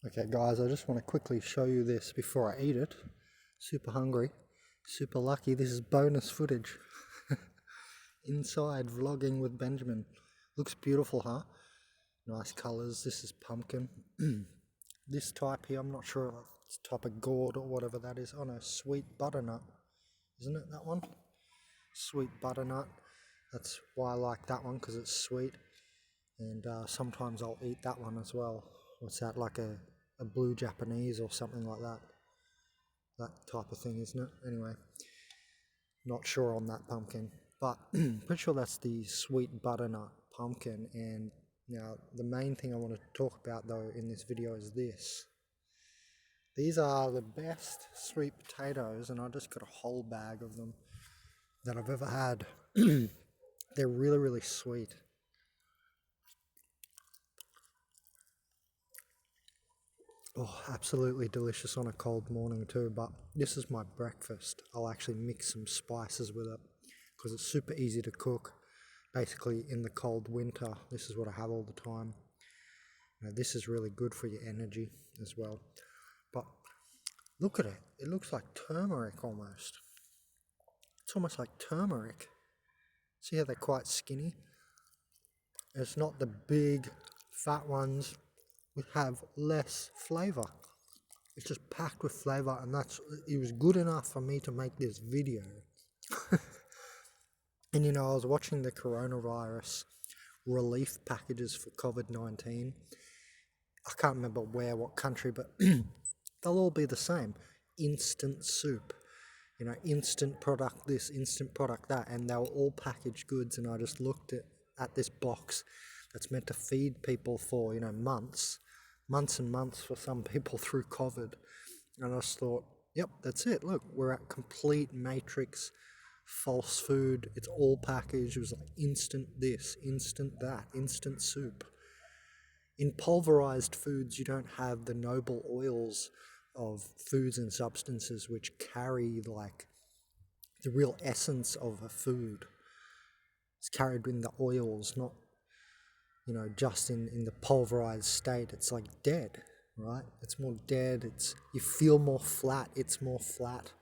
Okay guys, I just want to quickly show you this before I eat it. Super hungry, super lucky. This is bonus footage. Inside vlogging with Benjamin. Looks beautiful, huh? Nice colors. This is pumpkin. This type here, I'm not sure if it's type of gourd or whatever that is. Oh no, sweet butternut. Isn't it that one? Sweet butternut. That's why I like that one, because it's sweet. And sometimes I'll eat that one as well. What's that, like a blue Japanese or something like that? That type of thing, isn't it? Anyway, not sure on that pumpkin, but pretty sure that's the sweet butternut pumpkin. And now the main thing I want to talk about though in this video is this. These are the best sweet potatoes, and I just got a whole bag of them that I've ever had. They're really, really sweet. Oh, absolutely delicious on a cold morning too, but this is my breakfast. I'll actually mix some spices with it because it's super easy to cook. Basically in the cold winter, this is what I have all the time. Now, this is really good for your energy as well. But look at it. It looks like turmeric almost. It's almost like turmeric. See how they're quite skinny? It's not the big fat ones which have less flavor. It's just packed with flavor, and it was good enough for me to make this video. And I was watching the coronavirus relief packages for COVID-19. I can't remember what country, but they'll all be the same. Instant soup, instant product this, instant product that, and they were all packaged goods. And I just looked at this box that's meant to feed people for months and months for some people through COVID, and I just thought, yep, that's it. Look, we're at complete matrix false food. It's all packaged. It was like instant this, instant that, instant soup. In pulverized foods, you don't have the noble oils of foods and substances which carry like the real essence of a food. It's carried in the oils, not just in the pulverized state. It's like dead, right? It's more dead. You feel more flat. It's more flat.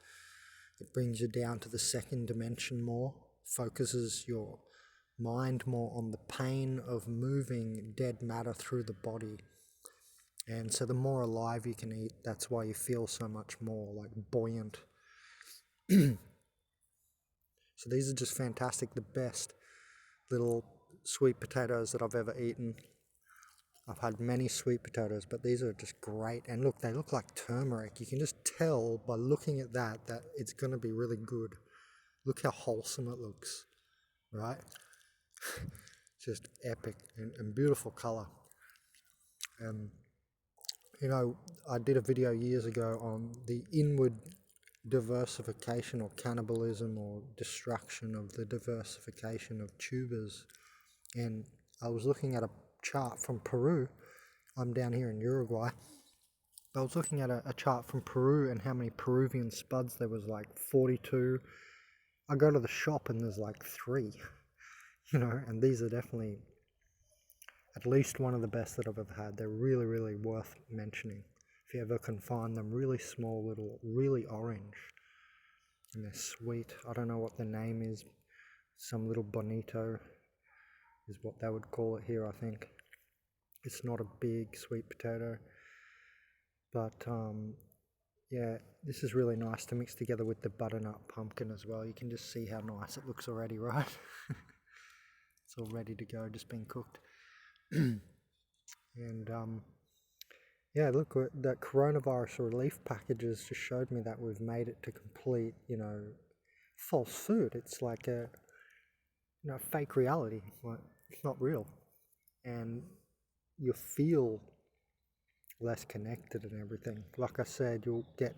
It brings you down to the second dimension more, focuses your mind more on the pain of moving dead matter through the body. And so the more alive you can eat, that's why you feel so much more like buoyant. So these are just fantastic, the best little sweet potatoes that I've ever eaten. I've had many sweet potatoes, but these are just great. And look, they look like turmeric. You can just tell by looking at that it's going to be really good. Look how wholesome it looks, right? Just epic and beautiful color. I did a video years ago on the inward diversification or cannibalism or destruction of the diversification of tubers. And I was looking at a chart from Peru. I'm down here in Uruguay. I was looking at a chart from Peru and how many Peruvian spuds there was, like 42. I go to the shop and there's like 3, and these are definitely at least one of the best that I've ever had. They're really, really worth mentioning. If you ever can find them, really small, little, really orange. And they're sweet. I don't know what the name is. Some little bonito is what they would call it here, I think. It's not a big sweet potato. But yeah, this is really nice to mix together with the butternut pumpkin as well. You can just see how nice it looks already, right? It's all ready to go, just being cooked. And yeah, look, that coronavirus relief packages just showed me that we've made it to complete, false food. It's like a fake reality. Like, it's not real. And you feel less connected and everything. Like I said, you'll get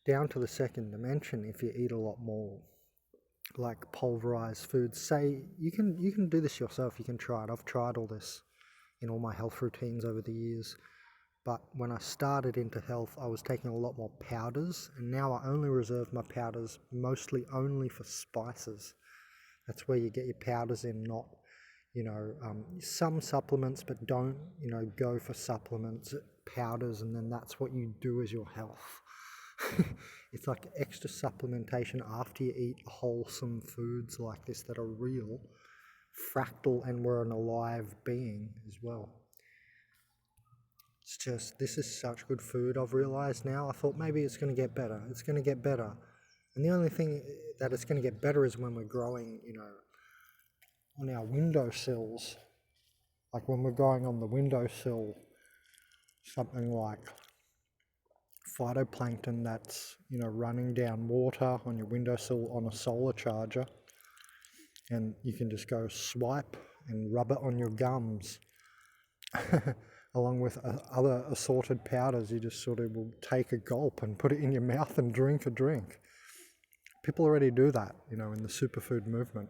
down to the second dimension if you eat a lot more like pulverized foods. Say you can do this yourself. You can try it. I've tried all this in all my health routines over the years. But when I started into health, I was taking a lot more powders, and now I only reserve my powders mostly only for spices. That's where you get your powders in, not some supplements, but don't, go for supplements, powders, and then that's what you do as your health. It's like extra supplementation after you eat wholesome foods like this that are real, fractal, and we're an alive being as well. It's just, this is such good food, I've realised now. I thought maybe it's going to get better. It's going to get better. And the only thing that it's going to get better is when we're growing, on our windowsills. Like when we're going on the windowsill, something like phytoplankton that's, running down water on your windowsill on a solar charger. And you can just go swipe and rub it on your gums. Along with other assorted powders, you just sort of will take a gulp and put it in your mouth and drink a drink. People already do that, in the superfood movement.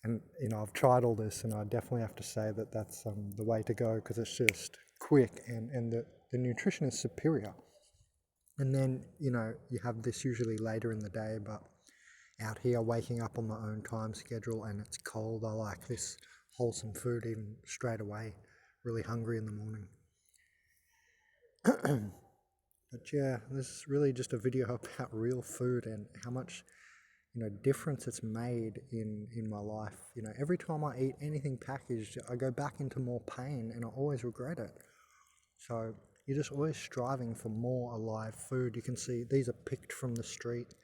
And, I've tried all this, and I definitely have to say that that's the way to go, because it's just quick and the nutrition is superior. And then, you have this usually later in the day, but out here waking up on my own time schedule and it's cold, I like this wholesome food even straight away. Really hungry in the morning. But yeah, this is really just a video about real food and how much difference it's made in my life. Every time I eat anything packaged, I go back into more pain and I always regret it. So you're just always striving for more alive food. You can see these are picked from the street,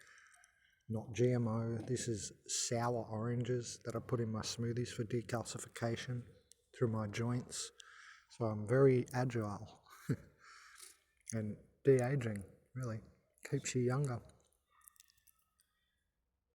not GMO. This is sour oranges that I put in my smoothies for decalcification through my joints. So I'm very agile and de-aging, really. Keeps you younger.